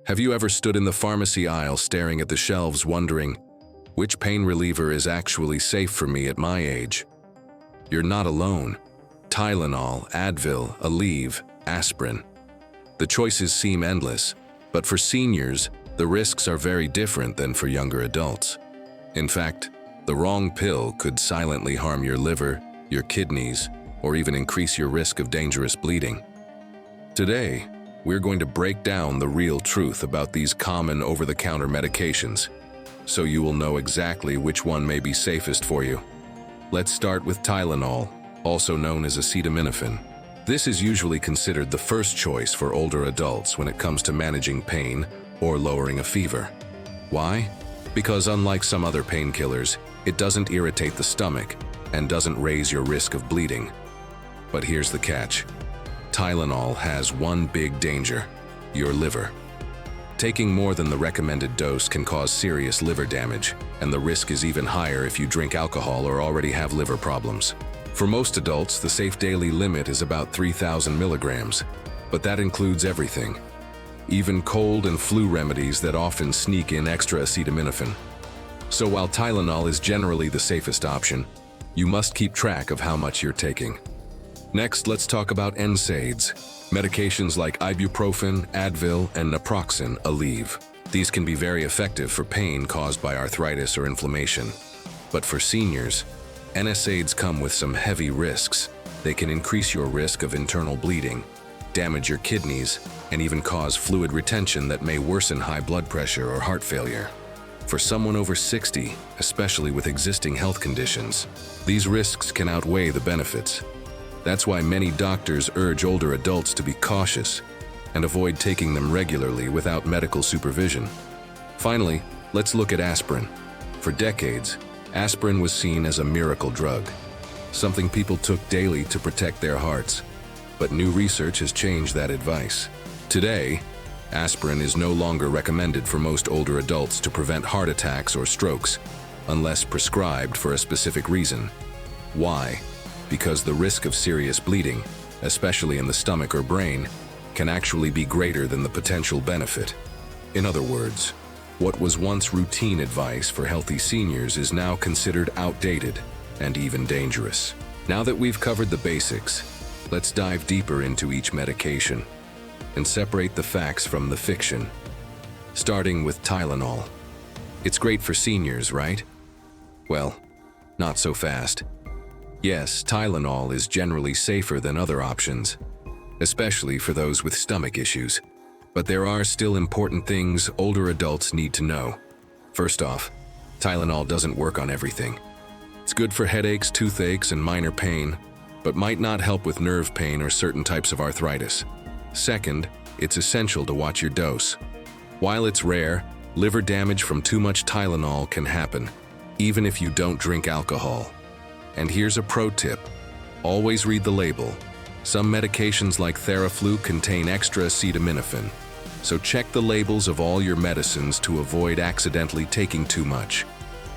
Have you ever stood in the pharmacy aisle staring at the shelves wondering, which pain reliever is actually safe for me at my age? You're not alone. Tylenol, Advil, Aleve, Aspirin. The choices seem endless, but for seniors, the risks are very different than for younger adults. In fact, the wrong pill could silently harm your liver, your kidneys, or even increase your risk of dangerous bleeding. Today, we're going to break down the real truth about these common over-the-counter medications, so you will know exactly which one may be safest for you. Let's start with Tylenol, also known as acetaminophen. This is usually considered the first choice for older adults when it comes to managing pain or lowering a fever. Why? Because unlike some other painkillers, it doesn't irritate the stomach and doesn't raise your risk of bleeding. But here's the catch. Tylenol has one big danger: your liver. Taking more than the recommended dose can cause serious liver damage, and the risk is even higher if you drink alcohol or already have liver problems. For most adults, the safe daily limit is about 3,000 milligrams, but that includes everything, even cold and flu remedies that often sneak in extra acetaminophen. So while Tylenol is generally the safest option, you must keep track of how much you're taking. Next, let's talk about NSAIDs, medications like ibuprofen, Advil, and naproxen, Aleve. These can be very effective for pain caused by arthritis or inflammation. But for seniors, NSAIDs come with some heavy risks. They can increase your risk of internal bleeding, damage your kidneys, and even cause fluid retention that may worsen high blood pressure or heart failure. For someone over 60, especially with existing health conditions, these risks can outweigh the benefits. That's why many doctors urge older adults to be cautious and avoid taking them regularly without medical supervision. Finally, let's look at aspirin. For decades, aspirin was seen as a miracle drug, something people took daily to protect their hearts. But new research has changed that advice. Today, aspirin is no longer recommended for most older adults to prevent heart attacks or strokes, unless prescribed for a specific reason. Why? Because the risk of serious bleeding, especially in the stomach or brain, can actually be greater than the potential benefit. In other words, what was once routine advice for healthy seniors is now considered outdated and even dangerous. Now that we've covered the basics, let's dive deeper into each medication and separate the facts from the fiction. Starting with Tylenol. It's great for seniors, right? Well, not so fast. Yes, Tylenol is generally safer than other options, especially for those with stomach issues. But there are still important things older adults need to know. First off, Tylenol doesn't work on everything. It's good for headaches, toothaches, and minor pain, but might not help with nerve pain or certain types of arthritis. Second, it's essential to watch your dose. While it's rare, liver damage from too much Tylenol can happen, even if you don't drink alcohol. And here's a pro tip. Always read the label. Some medications like Theraflu contain extra acetaminophen, so check the labels of all your medicines to avoid accidentally taking too much.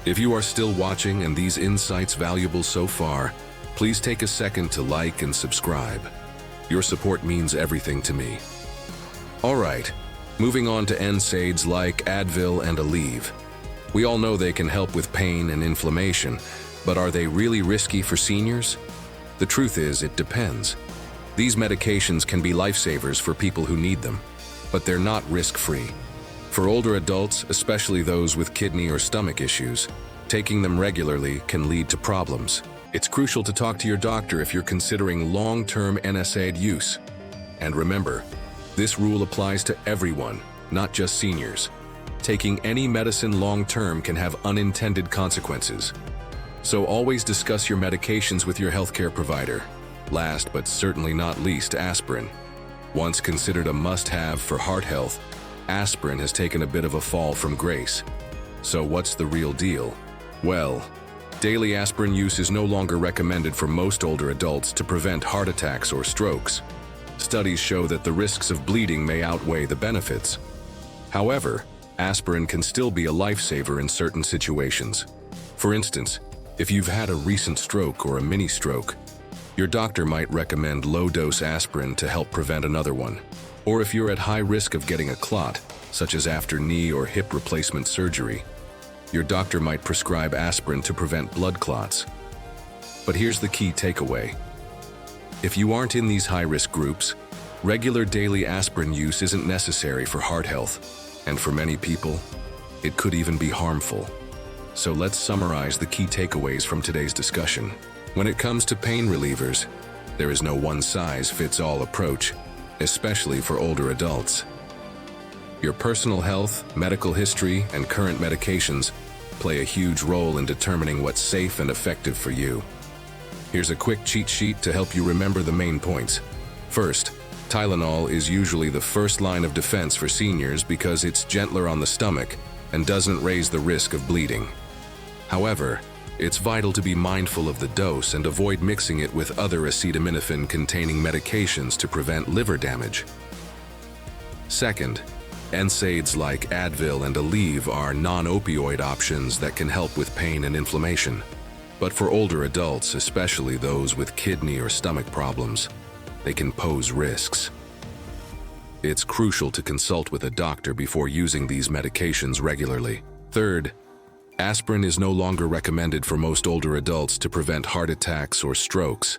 If you are still watching and these insights valuable so far, please take a second to like and subscribe. Your support means everything to me. Alright, moving on to NSAIDs like Advil and Aleve. We all know they can help with pain and inflammation, but are they really risky for seniors? The truth is, it depends. These medications can be lifesavers for people who need them, but they're not risk-free. For older adults, especially those with kidney or stomach issues, taking them regularly can lead to problems. It's crucial to talk to your doctor if you're considering long-term NSAID use. And remember, this rule applies to everyone, not just seniors. Taking any medicine long-term can have unintended consequences. So always discuss your medications with your healthcare provider. Last but certainly not least, aspirin. Once considered a must-have for heart health, aspirin has taken a bit of a fall from grace. So what's the real deal? Well, daily aspirin use is no longer recommended for most older adults to prevent heart attacks or strokes. Studies show that the risks of bleeding may outweigh the benefits. However, aspirin can still be a lifesaver in certain situations. For instance, if you've had a recent stroke or a mini-stroke, your doctor might recommend low-dose aspirin to help prevent another one. Or if you're at high risk of getting a clot, such as after knee or hip replacement surgery. Your doctor might prescribe aspirin to prevent blood clots. But here's the key takeaway. If you aren't in these high-risk groups, regular daily aspirin use isn't necessary for heart health, and for many people, it could even be harmful. So let's summarize the key takeaways from today's discussion. When it comes to pain relievers, there is no one-size-fits-all approach, especially for older adults. Your personal health, medical history, and current medications play a huge role in determining what's safe and effective for you. Here's a quick cheat sheet to help you remember the main points. First, Tylenol is usually the first line of defense for seniors because it's gentler on the stomach and doesn't raise the risk of bleeding. However, it's vital to be mindful of the dose and avoid mixing it with other acetaminophen-containing medications to prevent liver damage. Second, NSAIDs like Advil and Aleve are non-opioid options that can help with pain and inflammation. But for older adults, especially those with kidney or stomach problems, they can pose risks. It's crucial to consult with a doctor before using these medications regularly. Third, aspirin is no longer recommended for most older adults to prevent heart attacks or strokes.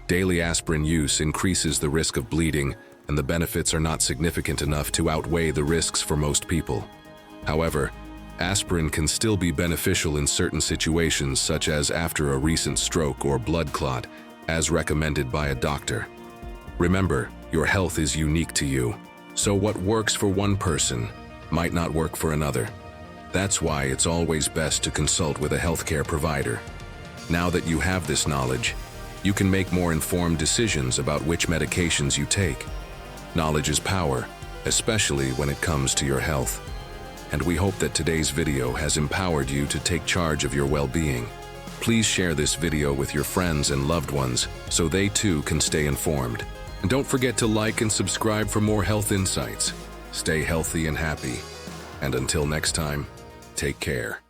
Daily aspirin use increases the risk of bleeding, and the benefits are not significant enough to outweigh the risks for most people. However, aspirin can still be beneficial in certain situations, such as after a recent stroke or blood clot, as recommended by a doctor. Remember, your health is unique to you, so what works for one person might not work for another. That's why it's always best to consult with a healthcare provider. Now that you have this knowledge, you can make more informed decisions about which medications you take. Knowledge is power, especially when it comes to your health. And we hope that today's video has empowered you to take charge of your well-being. Please share this video with your friends and loved ones so they too can stay informed. And don't forget to like and subscribe for more health insights. Stay healthy and happy. And until next time, take care.